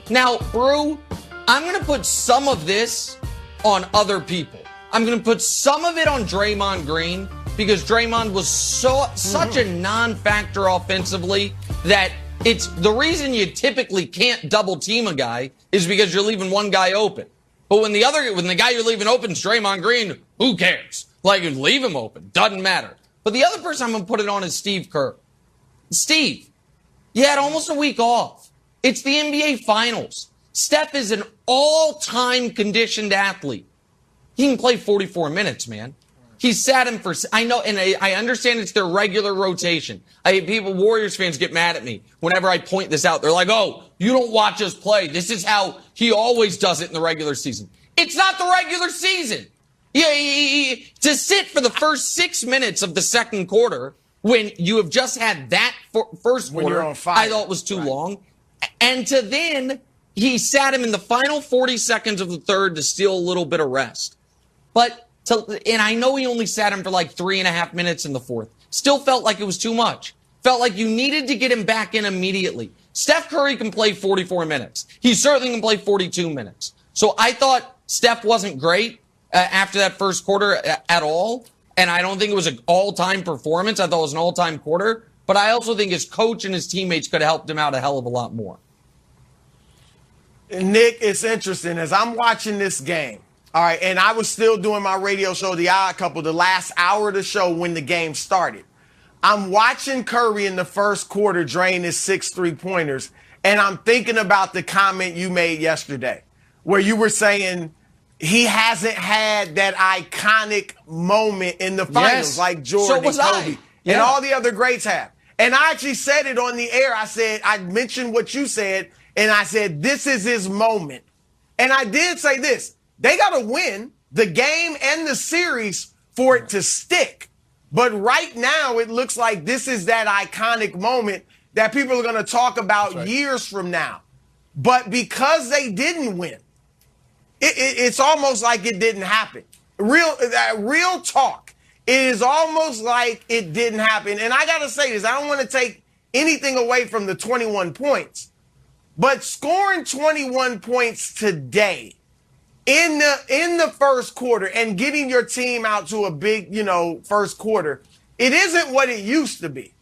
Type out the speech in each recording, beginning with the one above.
Now, Brew, I'm going to put some of this on other people. I'm going to put some of it on Draymond Green because Draymond was such a non-factor offensively that it's the reason you typically can't double team a guy is because you're leaving one guy open. But when the guy you're leaving open is Draymond Green, who cares? Like, leave him open. Doesn't matter. But the other person I'm going to put it on is Steve Kerr. Steve, you had almost a week off. It's the NBA Finals. Steph is an all-time conditioned athlete. He can play 44 minutes, man. He sat him for, I know, and I understand it's their regular rotation. Warriors fans get mad at me whenever I point this out. They're like, oh, you don't watch us play. This is how he always does it in the regular season. It's not the regular season. To sit for the first 6 minutes of the second quarter when you have just had that first quarter, I thought was too long. And to then, he sat him in the final 40 seconds of the third to steal a little bit of rest. And I know he only sat him for like 3.5 minutes in the fourth. Still felt like it was too much. Felt like you needed to get him back in immediately. Steph Curry can play 44 minutes. He certainly can play 42 minutes. So I thought Steph wasn't great after that first quarter at all. And I don't think it was an all-time performance. I thought it was an all-time quarter. But I also think his coach and his teammates could have helped him out a hell of a lot more. Nick, it's interesting. As I'm watching this game, all right, and I was still doing my radio show, The Odd Couple, the last hour of the show when the game started. I'm watching Curry in the first quarter drain his 6 3-pointers, and I'm thinking about the comment you made yesterday where you were saying he hasn't had that iconic moment in the finals like Jordan and Kobe and all the other greats have. And I actually said it on the air. I mentioned what you said, and I said, this is his moment. And I did say this. They got to win the game and the series for it to stick. But right now, it looks like this is that iconic moment that people are going to talk about years from now. But because they didn't win, it's almost like it didn't happen. Real talk. It is almost like it didn't happen. And I got to say this. I don't want to take anything away from the 21 points. But scoring 21 points today in the first quarter and getting your team out to a big, first quarter, it isn't what it used to be.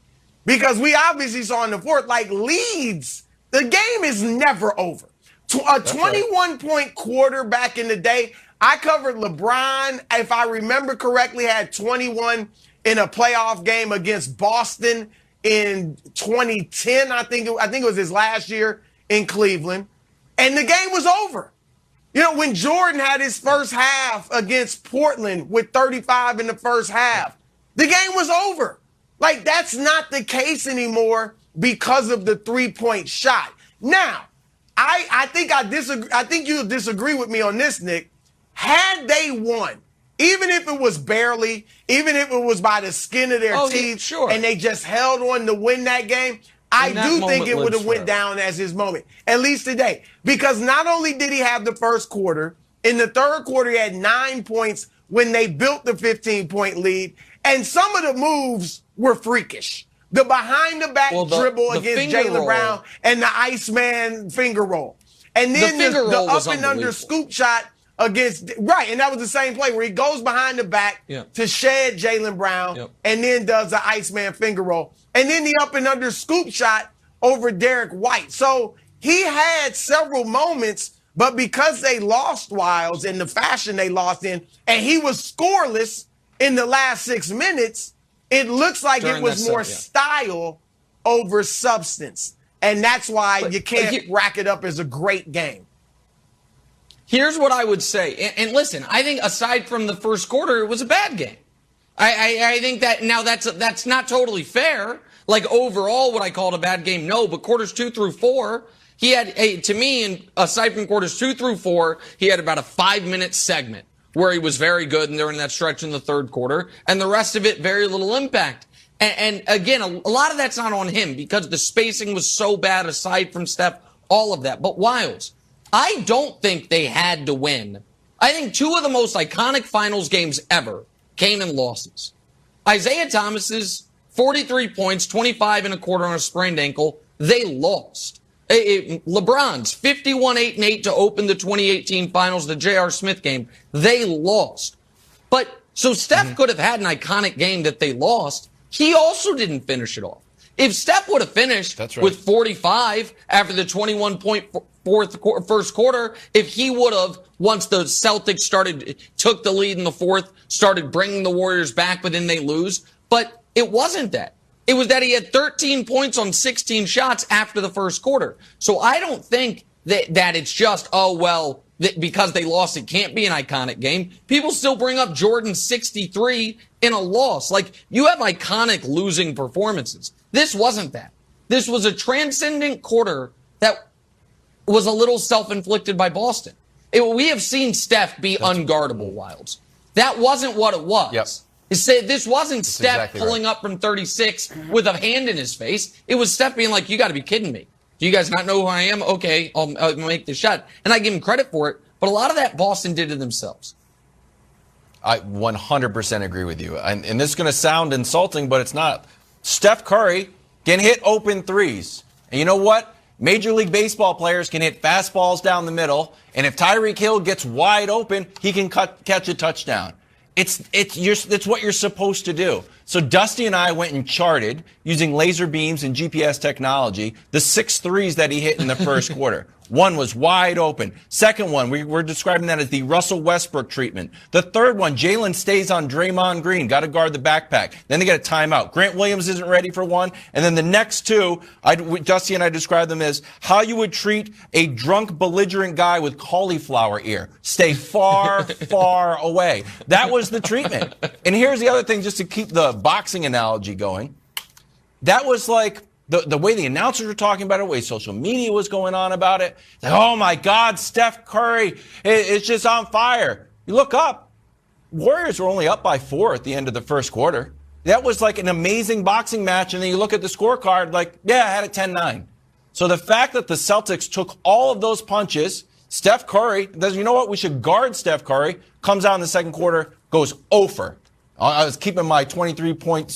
Because we obviously saw in the fourth, like leads, the game is never over. A 21-point quarter back in the day, I covered LeBron, if I remember correctly, had 21 in a playoff game against Boston in 2010. I think it was his last year in Cleveland. And the game was over. When Jordan had his first half against Portland with 35 in the first half, the game was over. Like, that's not the case anymore because of the three-point shot. Now, I think I disagree. I think you'll disagree with me on this, Nick. Had they won, even if it was barely, even if it was by the skin of their teeth, and they just held on to win that game, I do think it would have went down as his moment, at least today. Because not only did he have the first quarter, in the third quarter he had 9 points when they built the 15-point lead, and some of the moves were freakish. The behind-the-back dribble against Jaylen Brown and the Iceman finger roll. And then the up-and-under scoop shot against – right, and that was the same play where he goes behind the back to shed Jaylen Brown and then does the Iceman finger roll. And then the up-and-under scoop shot over Derek White. So he had several moments, but because they lost Wilds in the fashion they lost in, and he was scoreless in the last 6 minutes, it looks like it was more style over substance. And that's why you can't rack it up as a great game. Here's what I would say. And listen, I think aside from the first quarter, it was a bad game. I think that now that's not totally fair. Like overall, would I call it a bad game? No, but quarters 2 through 4, he had, to me, and aside from quarters 2 through 4, he had about a 5-minute segment where he was very good and during that stretch in the third quarter, and the rest of it, very little impact. And again, a lot of that's not on him because the spacing was so bad aside from Steph, all of that. But Wilds, I don't think they had to win. I think 2 of the most iconic finals games ever came in losses. Isaiah Thomas's 43 points, 25 and a quarter on a sprained ankle, they lost. LeBron's 51-8-8 to open the 2018 finals, the J.R. Smith game. They lost. But so Steph could have had an iconic game that they lost. He also didn't finish it off. If Steph would have finished with 45 after the 21-point first quarter, if he would have, once the Celtics took the lead in the fourth, started bringing the Warriors back, but then they lose. But it wasn't that. It was that he had 13 points on 16 shots after the first quarter. So I don't think that it's just, because they lost, it can't be an iconic game. People still bring up Jordan's 63 in a loss. Like, you have iconic losing performances. This wasn't that. This was a transcendent quarter that was a little self-inflicted by Boston. We have seen Steph be unguardable, Wilds. That wasn't what it was. Yep. This wasn't Steph exactly pulling up from 36 with a hand in his face. It was Steph being like, you got to be kidding me. Do you guys not know who I am? Okay, I'll make the shot. And I give him credit for it. But a lot of that Boston did to themselves. I 100% agree with you. And this is going to sound insulting, but it's not. Steph Curry can hit open threes. And you know what? Major League Baseball players can hit fastballs down the middle. And if Tyreek Hill gets wide open, he can catch a touchdown. It's what you're supposed to do. So Dusty and I went and charted, using laser beams and GPS technology, the 6 threes that he hit in the first quarter. One was wide open. Second one, we're describing that as the Russell Westbrook treatment. The third one, Jalen stays on Draymond Green, got to guard the backpack. Then they get a timeout. Grant Williams isn't ready for one. And then the next two, Dusty and I described them as how you would treat a drunk, belligerent guy with cauliflower ear. Stay far, far away. That was the treatment. And here's the other thing, just to keep the boxing analogy going. That was like the way the announcers were talking about it, the way social media was going on about it. Like, oh my God, Steph Curry, it's just on fire. You look up, Warriors were only up by 4 at the end of the first quarter. That was like an amazing boxing match, and then you look at the scorecard, like, yeah, I had it 10-9. So the fact that the Celtics took all of those punches, Steph Curry, you know what, we should guard Steph Curry, comes out in the second quarter, goes over. I was keeping my 23-point